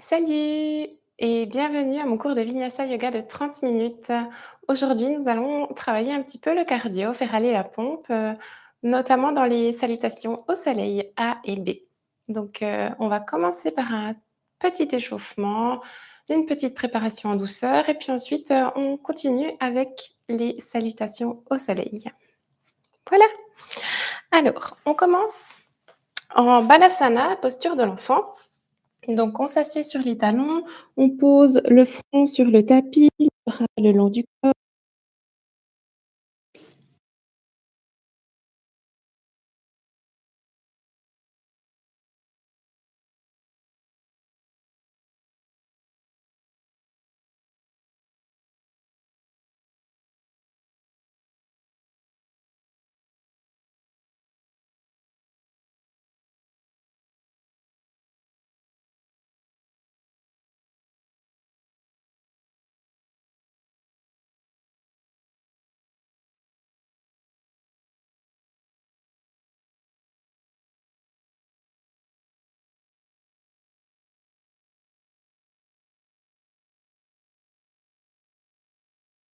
Salut et bienvenue à mon cours de Vinyasa Yoga de 30 minutes. Aujourd'hui, nous allons travailler un petit peu le cardio, faire aller la pompe, notamment dans les salutations au soleil A et B. Donc, on va commencer par un petit échauffement, une petite préparation en douceur et puis ensuite, on continue avec les salutations au soleil. Voilà. Alors, on commence en Balasana, posture de l'enfant. Donc on s'assied sur les talons, on pose le front sur le tapis, les bras le long du corps,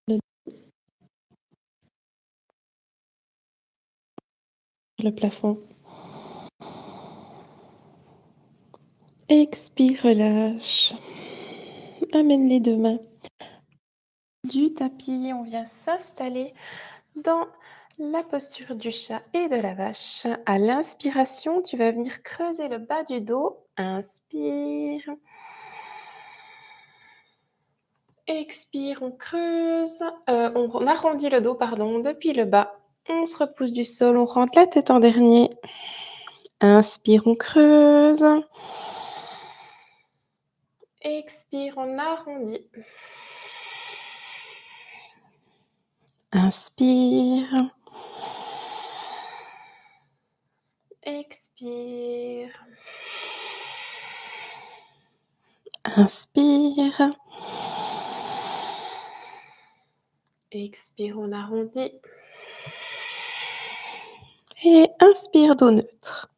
le le plafond. Expire, relâche. Amène les 2 mains du tapis, on vient s'installer dans la posture du chat et de la vache. À l'inspiration, tu vas venir creuser le bas du dos. Inspire. Expire, on creuse, on arrondit le dos, pardon, depuis le bas. On se repousse du sol, on rentre la tête en dernier. Inspire, on creuse. Expire, on arrondit. Inspire. Expire. Inspire. Expire, on arrondit. Et inspire, dos neutre.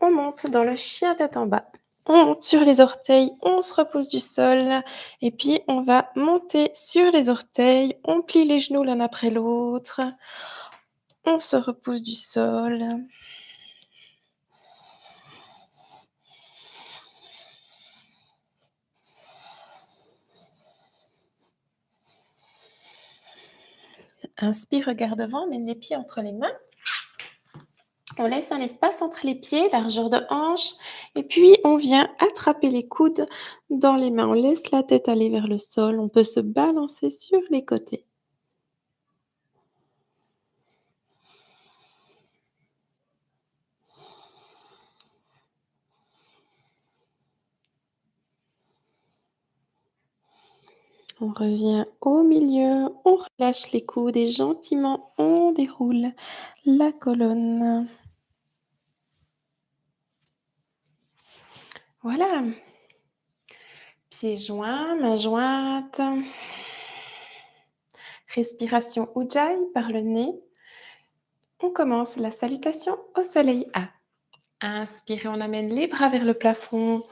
On monte dans le chien tête en bas. On monte sur les orteils, on se repousse du sol et puis on va monter sur les orteils, on plie les genoux l'un après l'autre, on se repousse du sol. Inspire, regarde devant, mène les pieds entre les mains. On laisse un espace entre les pieds, largeur de hanche, et puis on vient attraper les coudes dans les mains. On laisse la tête aller vers le sol, on peut se balancer sur les côtés. On revient au milieu, on relâche les coudes et gentiment on déroule la colonne. Voilà. Pieds joints, mains jointes. Respiration Ujjayi par le nez. On commence la salutation au soleil A. Inspirez, on amène les bras vers le plafond.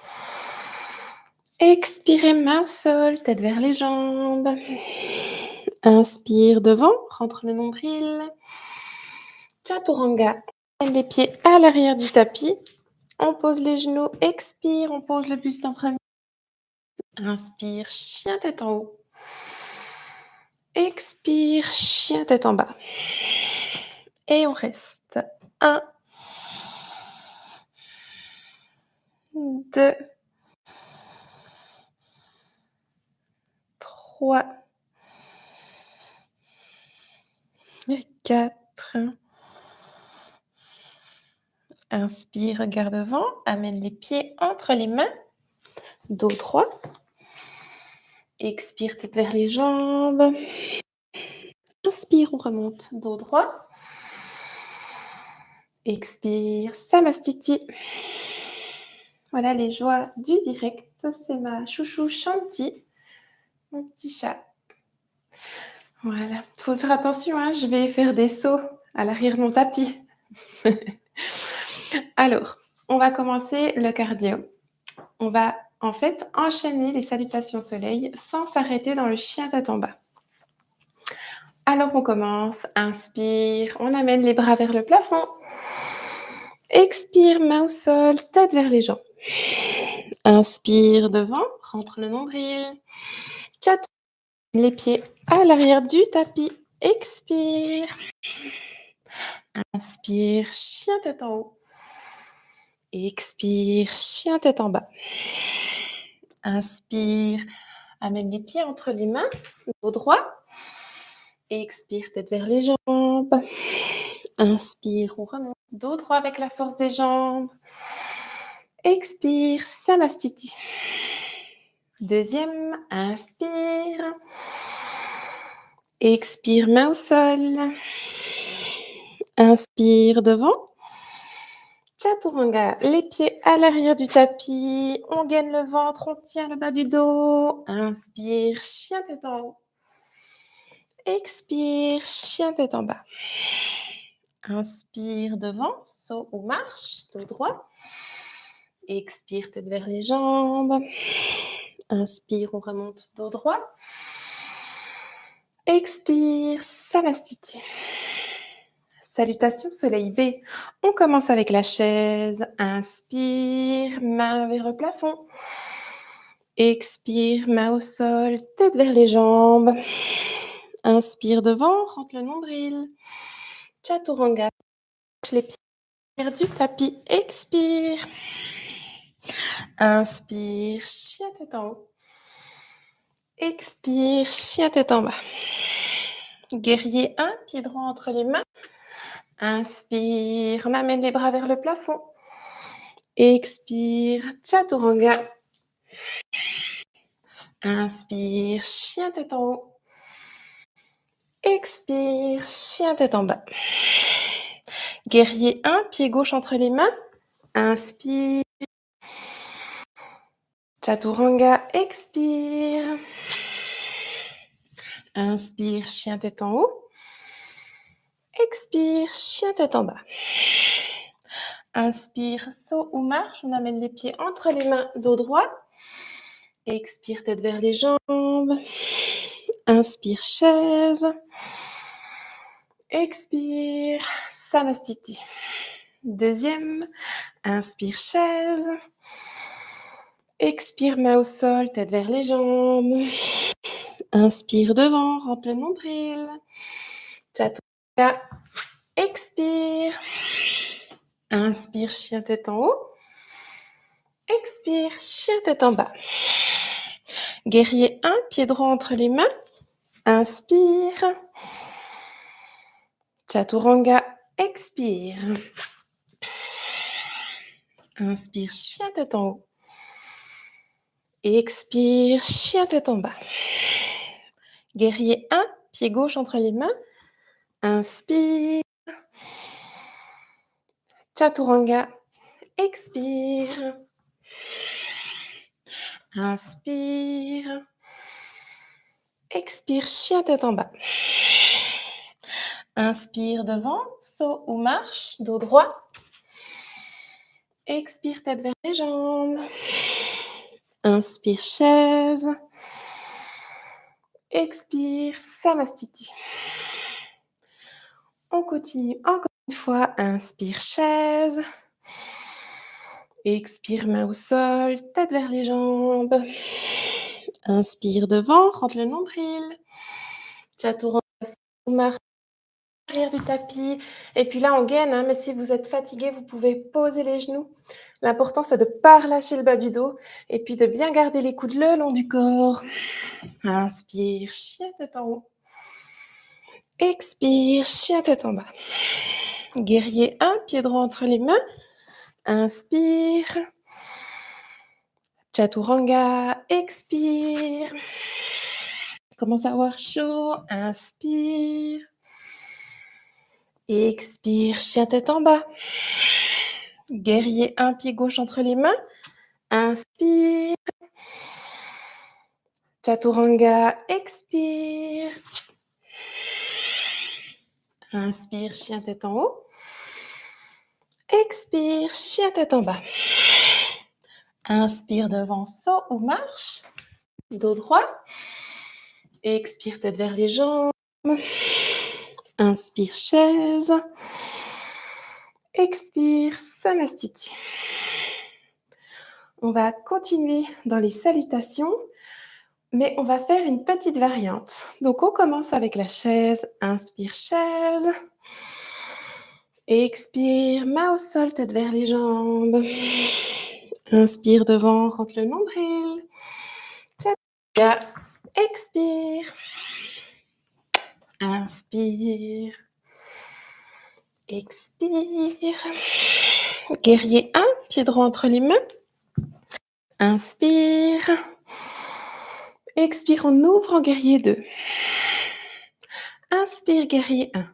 Expirez, main au sol, tête vers les jambes. Inspire devant, rentre le nombril. Chaturanga. On amène les pieds à l'arrière du tapis. On pose les genoux, expire, on pose le buste en premier. Inspire, chien tête en haut. Expire, chien tête en bas. Et on reste. 1, 2, 3 et 4. Inspire, regarde devant, amène les pieds entre les mains, dos droit. Expire, tête vers les jambes. Inspire, on remonte, dos droit. Expire, Samastiti. Voilà les joies du direct. C'est ma chouchou Shanti, mon petit chat. Voilà, il faut faire attention, hein, je vais faire des sauts à l'arrière de mon tapis. Alors, on va commencer le cardio. On va En fait, enchaîner les salutations soleil sans s'arrêter dans le chien tête en bas. Alors on commence, inspire, on amène les bras vers le plafond. Expire, main au sol, tête vers les jambes. Inspire devant, rentre le nombril. Chat les pieds à l'arrière du tapis. Expire. Inspire, chien tête en haut. Expire, chien tête en bas. Inspire, amène les pieds entre les mains, dos droit. Expire, tête vers les jambes. Inspire, on remonte, dos droit avec la force des jambes. Expire, Samastiti. Deuxième, inspire. Expire, main au sol. Inspire devant. Chaturanga, les pieds à l'arrière du tapis. On gaine le ventre, on tient le bas du dos. Inspire, chien tête en haut. Expire, chien tête en bas. Inspire devant, saut ou marche, dos droit. Expire, tête vers les jambes. Inspire, on remonte, dos droit. Expire, Samastiti. Salutations soleil B. On commence avec la chaise. Inspire, main vers le plafond. Expire, main au sol, tête vers les jambes. Inspire devant, rentre le nombril. Chaturanga, les pieds vers du tapis. Expire. Inspire, chien tête en haut. Expire, chien tête en bas. Guerrier 1, pied droit entre les mains. Inspire, on amène les bras vers le plafond. Expire, Chaturanga. Inspire, chien tête en haut. Expire, chien tête en bas. Guerrier 1, pied gauche entre les mains. Inspire. Chaturanga, expire. Inspire, chien tête en haut. Expire, chien tête en bas. Inspire, saut ou marche. On amène les pieds entre les mains, dos droit. Expire, tête vers les jambes. Inspire, chaise. Expire, Samastiti. Deuxième, inspire, chaise. Expire, main au sol, tête vers les jambes. Inspire devant, rentre le nombril. Chaturanga. Expire. Inspire, chien tête en haut. Expire, chien tête en bas. Guerrier 1, pied droit entre les mains. Inspire. Chaturanga, expire. Inspire, chien tête en haut. Expire, chien tête en bas. Guerrier 1, pied gauche entre les mains. Inspire. Chaturanga, expire. Inspire. Expire, chien tête en bas. Inspire devant, saut ou marche, dos droit. Expire, tête vers les jambes. Inspire, chaise. Expire, Samastiti. On continue encore une fois. Inspire, chaise. Expire, main au sol, tête vers les jambes. Inspire devant, rentre le nombril. Chaturanga, marche arrière du tapis. Et puis là, on gaine, hein, mais si vous êtes fatigué, vous pouvez poser les genoux. L'important, c'est de ne pas relâcher le bas du dos et puis de bien garder les coudes le long du corps. Inspire, chien tête en haut. Expire, chien tête en bas. Guerrier 1, pied droit entre les mains. Inspire. Chaturanga, expire. Commence à avoir chaud. Inspire. Expire, chien tête en bas. Guerrier 1, pied gauche entre les mains. Inspire. Chaturanga, expire. Inspire, chien tête en haut. Expire, chien tête en bas. Inspire devant, saut ou marche. Dos droit. Expire, tête vers les jambes. Inspire, chaise. Expire, samastiti. On va continuer dans les salutations, mais on va faire une petite variante. Donc, on commence avec la chaise. Inspire, chaise. Expire, main au sol, tête vers les jambes. Inspire devant, rentre le nombril. Chaturanga. Expire. Inspire. Expire. Guerrier 1, pied droit entre les mains. Inspire. Expire, on ouvre en guerrier 2. Inspire, guerrier 1.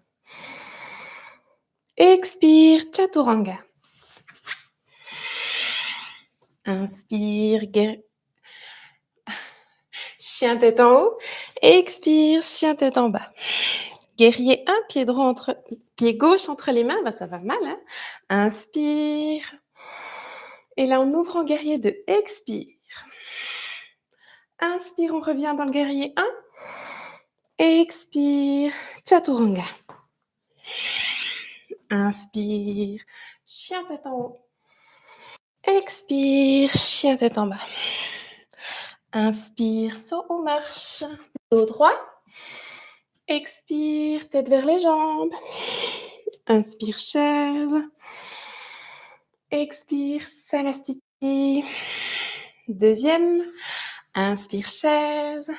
Expire, chaturanga. Inspire, chien tête en haut. Expire, chien tête en bas. Guerrier 1, pied gauche entre les mains. Ça va mal, hein? Inspire. Et là, on ouvre en guerrier 2. Expire. Inspire, on revient dans le guerrier 1. Expire, chaturanga. Inspire, chien tête en haut. Expire, chien tête en bas. Inspire, saut ou marche. Dos droit. Expire, tête vers les jambes. Inspire, chaise. Expire, samastiti. Deuxième. Inspire, chaise.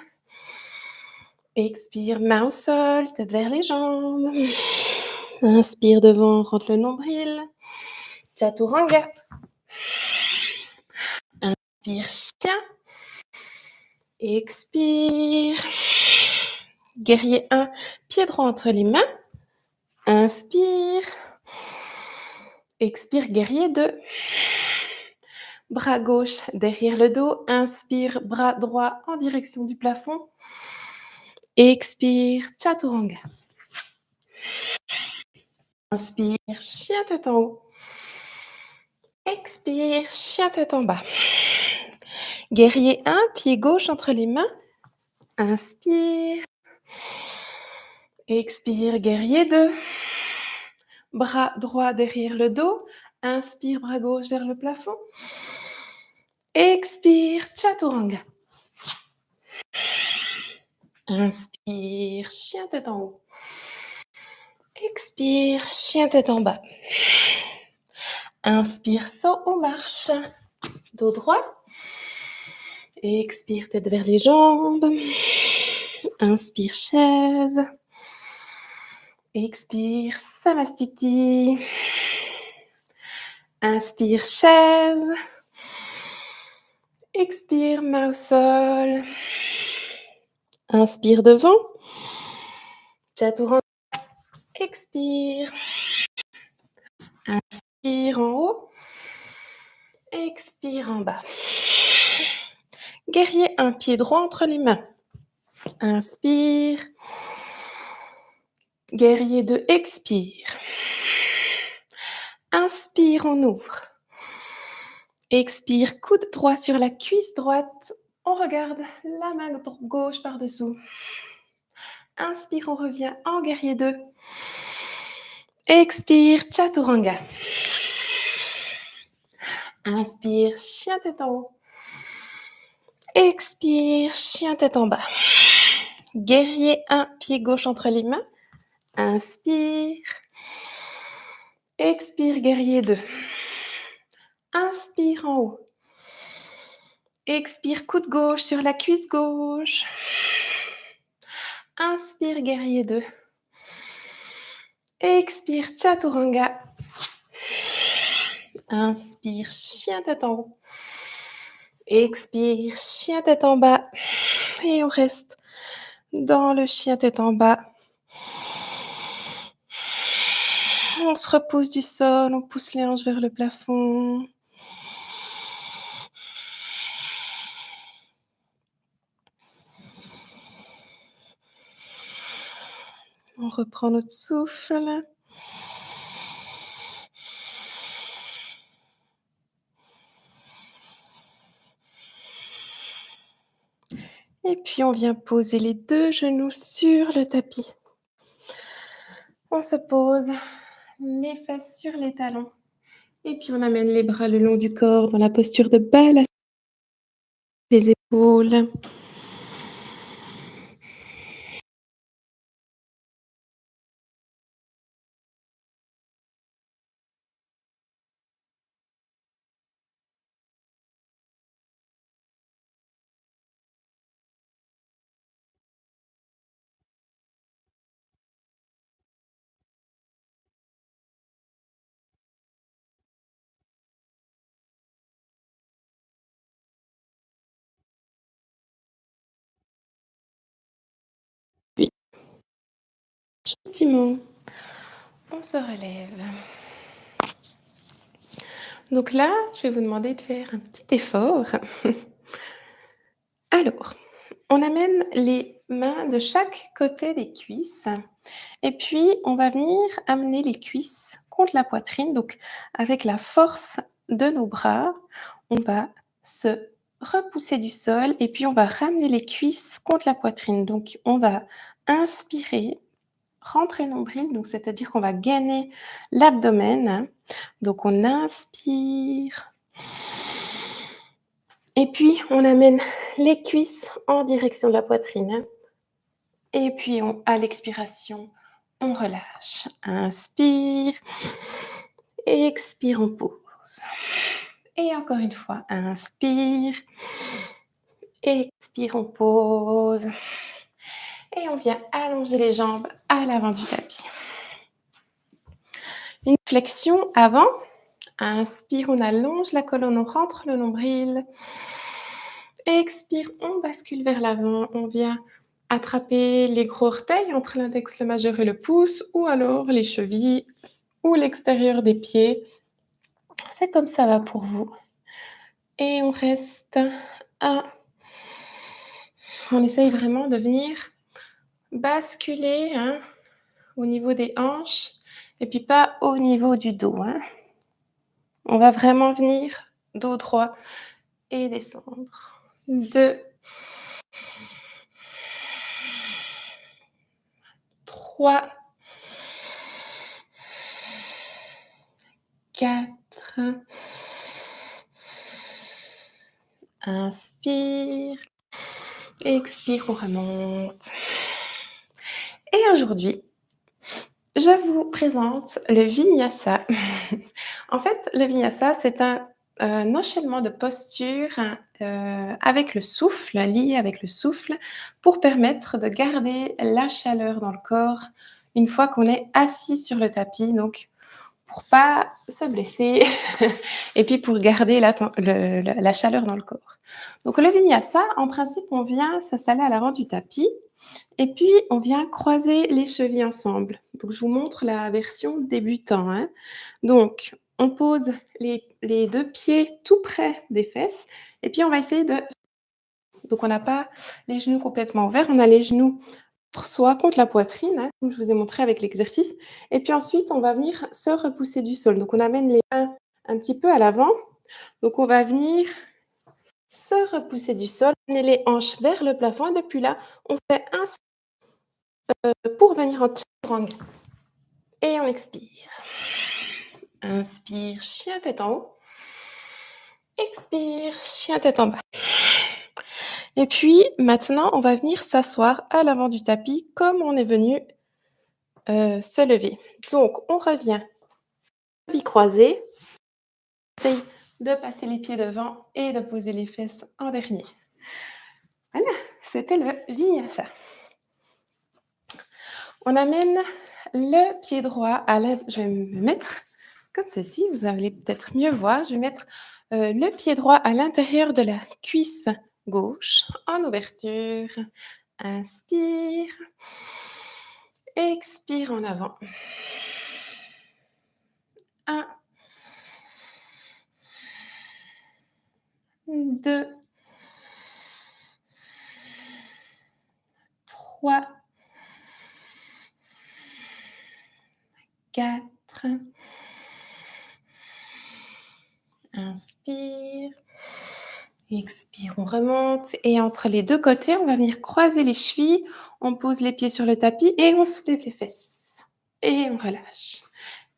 Expire, main au sol, tête vers les jambes. Inspire devant, rentre le nombril. Chaturanga. Inspire, chien. Expire. Guerrier 1, pied droit entre les mains. Inspire. Expire, guerrier 2. Bras gauche derrière le dos. Inspire, bras droit en direction du plafond. Expire, chaturanga. Inspire, chien tête en haut. Expire, chien tête en bas. Guerrier 1, pied gauche entre les mains. Inspire. Expire, guerrier 2. Bras droit derrière le dos. Inspire, bras gauche vers le plafond. Expire, chaturanga. Inspire, chien tête en haut. Expire, chien tête en bas. Inspire, saut ou marche. Dos droit. Expire, tête vers les jambes. Inspire, chaise. Expire, samastiti. Inspire, chaise. Expire, main au sol. Inspire devant. Chaturanga. Expire. Inspire en haut. Expire en bas. Guerrier 1, pied droit entre les mains. Inspire. Guerrier 2, expire. Inspire, on ouvre. Expire, coude droit sur la cuisse droite. On regarde la main gauche par-dessous. Inspire, on revient en guerrier 2. Expire, chaturanga. Inspire, chien tête en haut. Expire, chien tête en bas. Guerrier 1, pied gauche entre les mains. Inspire. Expire, guerrier 2. Inspire en haut. Expire, coude gauche sur la cuisse gauche. Inspire, guerrier 2. Expire, chaturanga. Inspire, chien tête en haut. Expire, chien tête en bas. Et on reste dans le chien tête en bas. On se repousse du sol, on pousse les hanches vers le plafond. On reprend notre souffle. Et puis on vient poser les 2 genoux sur le tapis. On se pose, les fesses sur les talons et puis on amène les bras le long du corps dans la posture de balancier les épaules. Puis gentiment, on se relève. Donc là, je vais vous demander de faire un petit effort. Alors, on amène les mains de chaque côté des cuisses et puis on va venir amener les cuisses contre la poitrine. Donc avec la force de nos bras, on va se repousser du sol et puis on va ramener les cuisses contre la poitrine. Donc on va inspirer, rentrer le nombril, donc c'est-à-dire qu'on va gainer l'abdomen. Donc on inspire et puis on amène les cuisses en direction de la poitrine. Et puis à l'expiration, on relâche. Inspire, expire, on pose. Et encore une fois, inspire, expire, on pose. Et on vient allonger les jambes à l'avant du tapis. Une flexion avant. Inspire, on allonge la colonne, on rentre le nombril. Expire, on bascule vers l'avant. On vient attraper les gros orteils entre l'index, le majeur et le pouce, ou alors les chevilles ou l'extérieur des pieds. C'est comme ça va pour vous. Et on reste à... On essaye vraiment de venir basculer au niveau des hanches et puis pas au niveau du dos. On va vraiment venir dos droit et descendre. 2, 3, 4. Inspire. Expire, on remonte. Et aujourd'hui, je vous présente le Vinyasa. En fait, le Vinyasa, c'est un enchaînement de postures avec le souffle, lié avec le souffle, pour permettre de garder la chaleur dans le corps une fois qu'on est assis sur le tapis. Donc, pour pas se blesser et puis pour garder la chaleur dans le corps. Donc le Vinyasa, en principe, on vient s'installer à l'avant du tapis et puis on vient croiser les chevilles ensemble. Donc je vous montre la version débutant. Donc on pose les 2 pieds tout près des fesses et puis on va essayer de... Donc on n'a pas les genoux complètement ouverts, on a les genoux soit contre la poitrine, comme je vous ai montré avec l'exercice. Et puis ensuite, on va venir se repousser du sol. Donc on amène les mains un petit peu à l'avant. Donc on va venir se repousser du sol, amener les hanches vers le plafond. Et depuis là, on fait un pour venir en chaturanga. Et on expire. Inspire, chien tête en haut. Expire, chien tête en bas. Et puis maintenant, on va venir s'asseoir à l'avant du tapis comme on est venu se lever. Donc on revient tapis croisé. Essaye de passer les pieds devant et de poser les fesses en dernier. Voilà, c'était le Vinyasa. On amène le pied droit à l'intérieur. Je vais me mettre comme ceci, vous allez peut-être mieux voir. Je vais mettre le pied droit à l'intérieur de la cuisse gauche en ouverture. Inspire. Expire en avant. 1, 2, 3, 4. Inspire. Expire, On remonte et entre les 2 côtés, on va venir croiser les chevilles. On pose les pieds sur le tapis et on soulève les fesses et on relâche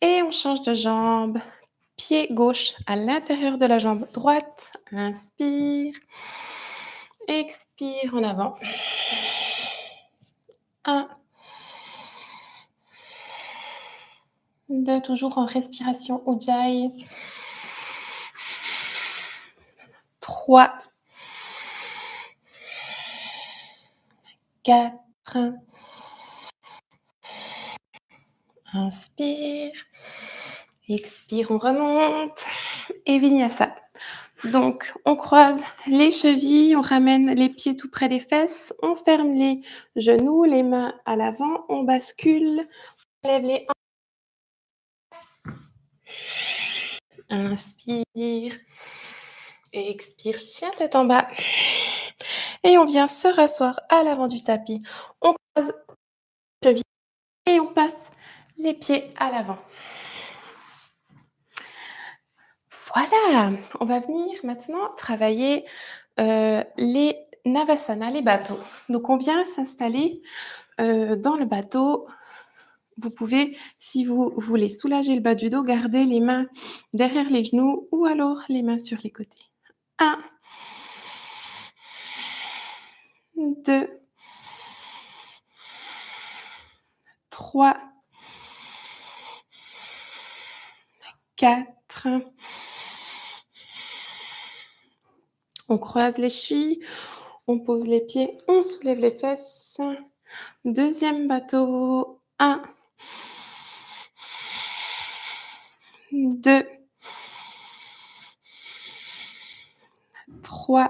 et on change de jambe. Pied gauche à l'intérieur de la jambe droite. Inspire. Expire en avant. 1, 2, toujours en respiration Ujjayi. 3, 4. Inspire. Expire, on remonte. Et Vinyasa. Donc, on croise les chevilles, on ramène les pieds tout près des fesses, on ferme les genoux, les mains à l'avant, on bascule, on lève les hanches. Inspire. Et expire, chien tête en bas. Et on vient se rasseoir à l'avant du tapis. On croise les chevilles et on passe les pieds à l'avant. Voilà, on va venir maintenant travailler les Navasana, les bateaux. Donc on vient s'installer dans le bateau. Vous pouvez, si vous voulez soulager le bas du dos, garder les mains derrière les genoux ou alors les mains sur les côtés. 1, 2, 3, 4. On croise les chevilles, on pose les pieds, on soulève les fesses. Deuxième bateau. 1, 2, 3,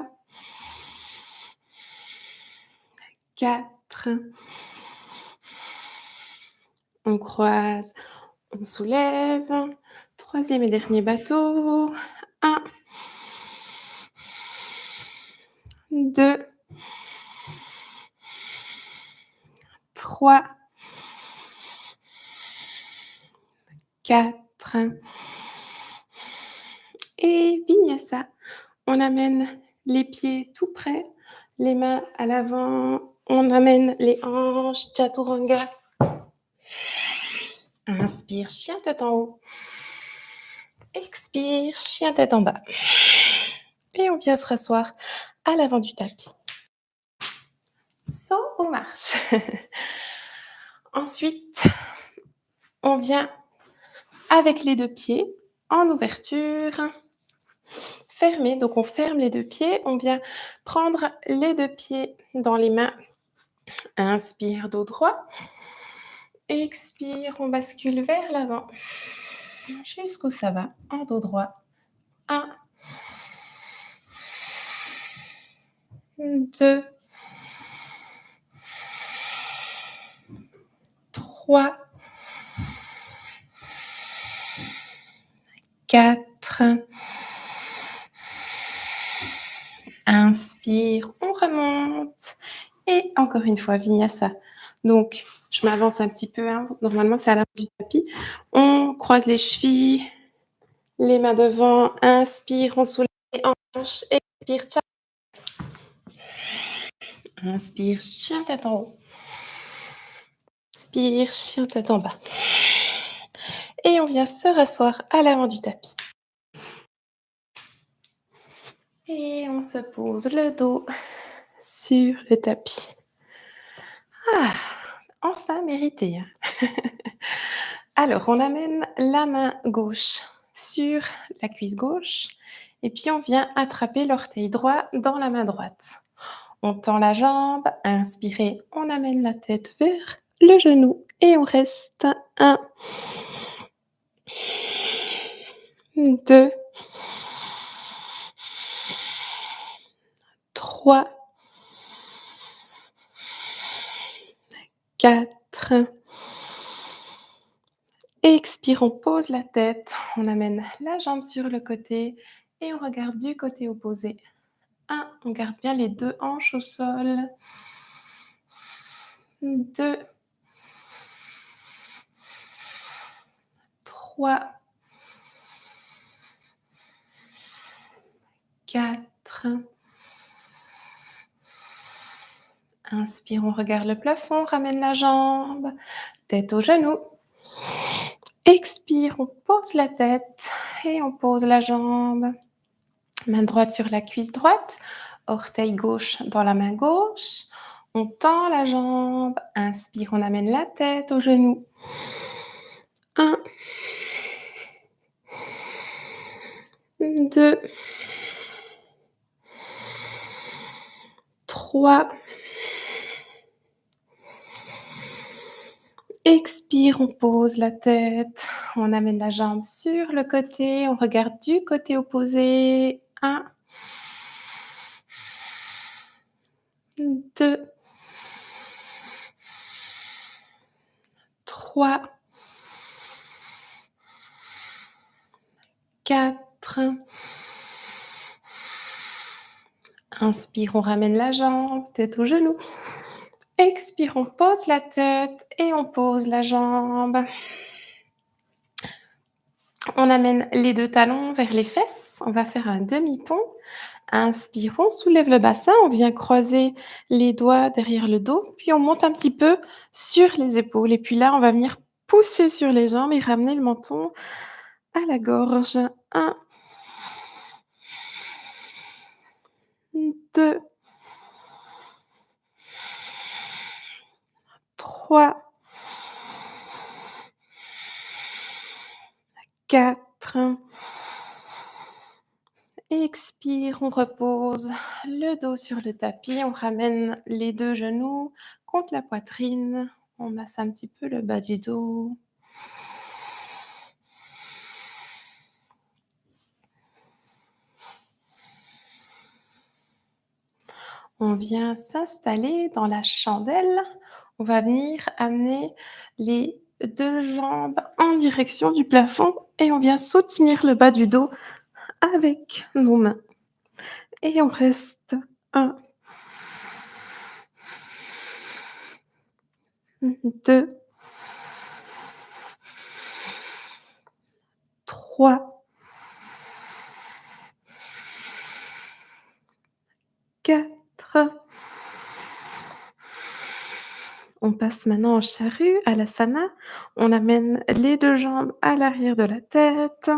4. On croise, on soulève. Troisième et dernier bateau. 1, 2, 3, 4. Et Vinyasa. On amène les pieds tout près, les mains à l'avant. On amène les hanches, Chaturanga. Inspire, chien tête en haut. Expire, chien tête en bas. Et on vient se rasseoir à l'avant du tapis. Saut ou marche. Ensuite, on vient avec les 2 pieds en ouverture, fermés. Donc on ferme les 2 pieds. On vient prendre les 2 pieds dans les mains. Inspire, dos droit. Expire, on bascule vers l'avant. Jusqu'où ça va, en dos droit. 1, 2, 3, 4. Inspire, on remonte. Et encore une fois, Vinyasa. Donc, je m'avance un petit peu. Hein. Normalement, c'est à l'avant du tapis. On croise les chevilles, les mains devant. Inspire, on soulève les hanches. Expire, inspire, chien tête en haut. Expire, chien tête en bas. Et on vient se rasseoir à l'avant du tapis. Et on se pose le dos sur le tapis. Ah, enfin mérité. Alors, on amène la main gauche sur la cuisse gauche et puis on vient attraper l'orteil droit dans la main droite. On tend la jambe, inspirez, on amène la tête vers le genou et on reste. 1, 2, 3, 4. Expire, on pose la tête, on amène la jambe sur le côté et on regarde du côté opposé. 1, on garde bien les 2 hanches au sol. 2, 3, 4. Inspire, on regarde le plafond, ramène la jambe, tête aux genoux. Expire, on pose la tête et on pose la jambe. Main droite sur la cuisse droite, orteil gauche dans la main gauche. On tend la jambe. Inspire, on amène la tête aux genoux. 1, 2, 3. Expire, on pose la tête. On amène la jambe sur le côté. On regarde du côté opposé. 1, 2, 3, 4. Inspire, on ramène la jambe, tête aux genoux. Expire, on pose la tête et on pose la jambe. On amène les 2 talons vers les fesses. On va faire un demi-pont. Inspire, on soulève le bassin. On vient croiser les doigts derrière le dos. Puis on monte un petit peu sur les épaules. Et puis là, on va venir pousser sur les jambes et ramener le menton à la gorge. 1, 2, 3, 4. Expire, on repose le dos sur le tapis. On ramène les 2 genoux contre la poitrine. On masse un petit peu le bas du dos. On vient s'installer dans la chandelle. On va venir amener les 2 jambes en direction du plafond et on vient soutenir le bas du dos avec nos mains. Et on reste 1, 2, 3, 4. On passe maintenant en charrue, à l'asana. On amène les 2 jambes à l'arrière de la tête.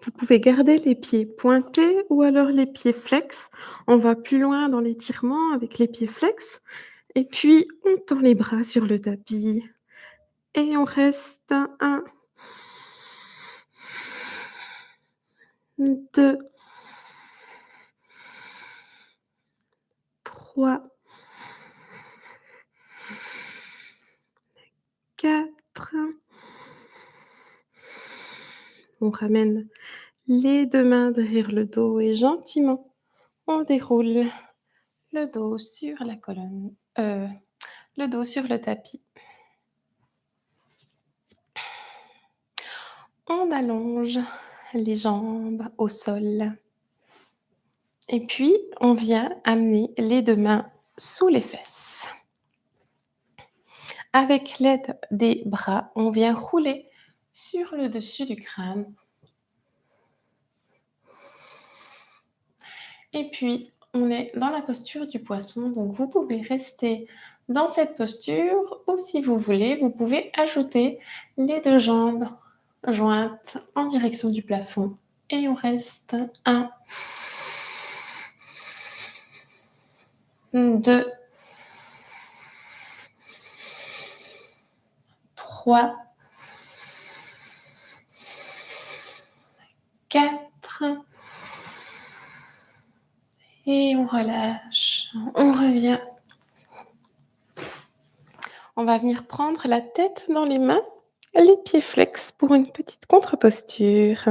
Vous pouvez garder les pieds pointés ou alors les pieds flex. On va plus loin dans l'étirement avec les pieds flex et puis on tend les bras sur le tapis et on reste 1, 2, 3, 4. On ramène les 2 mains derrière le dos et gentiment, on déroule le dos sur la colonne, le dos sur le tapis. On allonge les jambes au sol. Et puis, on vient amener les 2 mains sous les fesses. Avec l'aide des bras, on vient rouler sur le dessus du crâne. Et puis, on est dans la posture du poisson, donc vous pouvez rester dans cette posture ou si vous voulez, vous pouvez ajouter les 2 jambes jointes en direction du plafond et on reste 1, 2, 3, 4 et on relâche, on revient. On va venir prendre la tête dans les mains, les pieds flex pour une petite contre-posture.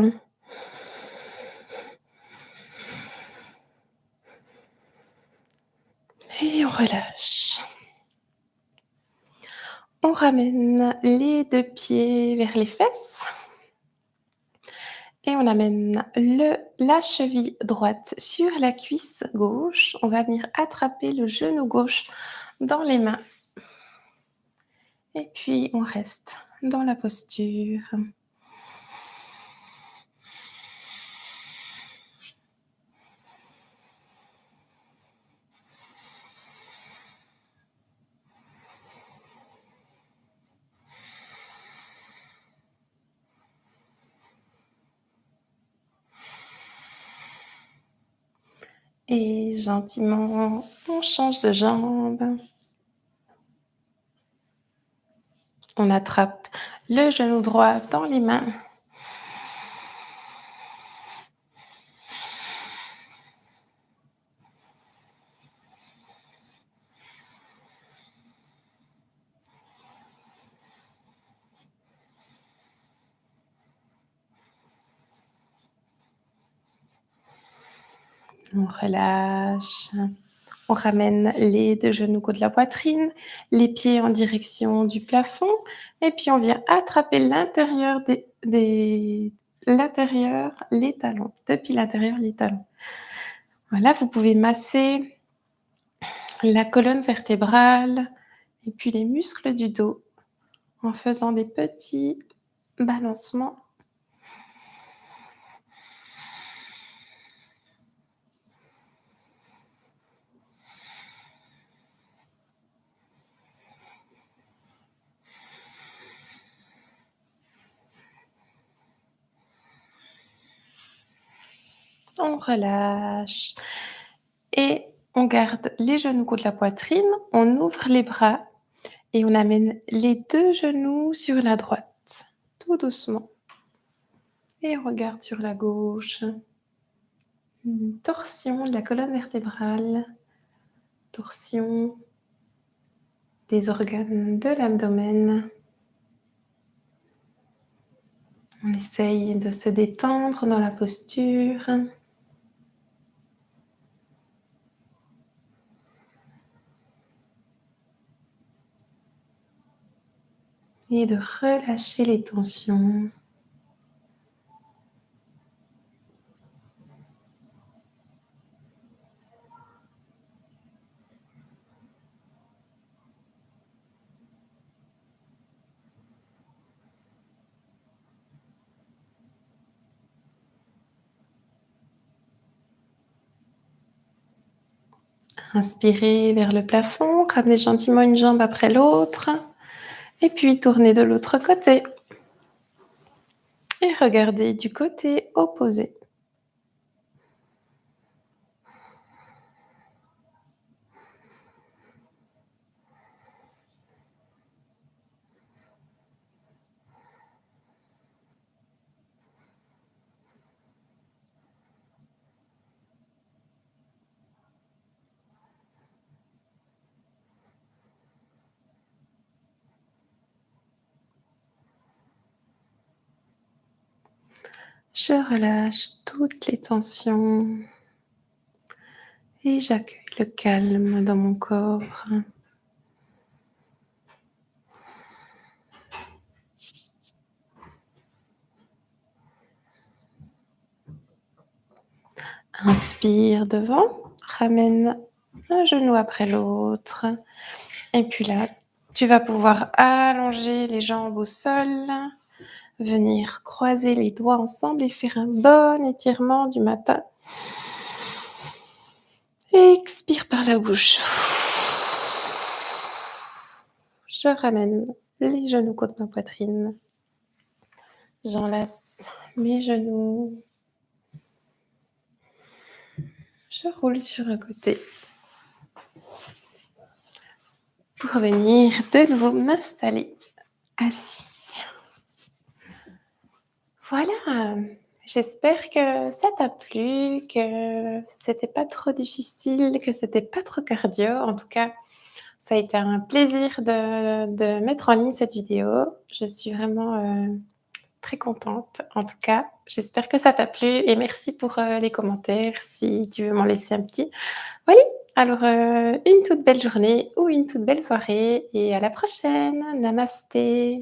Et on relâche. On ramène les 2 pieds vers les fesses. Et on amène la cheville droite sur la cuisse gauche. On va venir attraper le genou gauche dans les mains. Et puis on reste dans la posture. et gentiment, on change de jambe. On attrape le genou droit dans les mains. On relâche. On ramène les 2 genoux côte la poitrine, les pieds en direction du plafond et puis on vient attraper l'intérieur l'intérieur, les talons, depuis l'intérieur, les talons. Voilà, vous pouvez masser la colonne vertébrale et puis les muscles du dos en faisant des petits balancements. On relâche et on garde les genoux contre la poitrine, on ouvre les bras et on amène les 2 genoux sur la droite, tout doucement et on regarde sur la gauche. Une torsion de la colonne vertébrale, torsion des organes de l'abdomen. On essaye de se détendre dans la posture. Et de relâcher les tensions. Inspirez vers le plafond, ramenez gentiment une jambe après l'autre et puis tournez de l'autre côté et regardez du côté opposé. Je relâche toutes les tensions et j'accueille le calme dans mon corps. Inspire devant, ramène un genou après l'autre. Et puis là, tu vas pouvoir allonger les jambes au sol, venir croiser les doigts ensemble et faire un bon étirement du matin. Expire par la bouche. Je ramène les genoux contre ma poitrine. J'enlace mes genoux. Je roule sur un côté pour venir de nouveau m'installer assis. Voilà, j'espère que ça t'a plu, que c'était pas trop difficile, que c'était pas trop cardio. En tout cas, ça a été un plaisir de mettre en ligne cette vidéo. Je suis vraiment, très contente. En tout cas, j'espère que ça t'a plu et merci pour, les commentaires si tu veux m'en laisser un petit. Voilà, alors, une toute belle journée ou une toute belle soirée et à la prochaine. Namasté.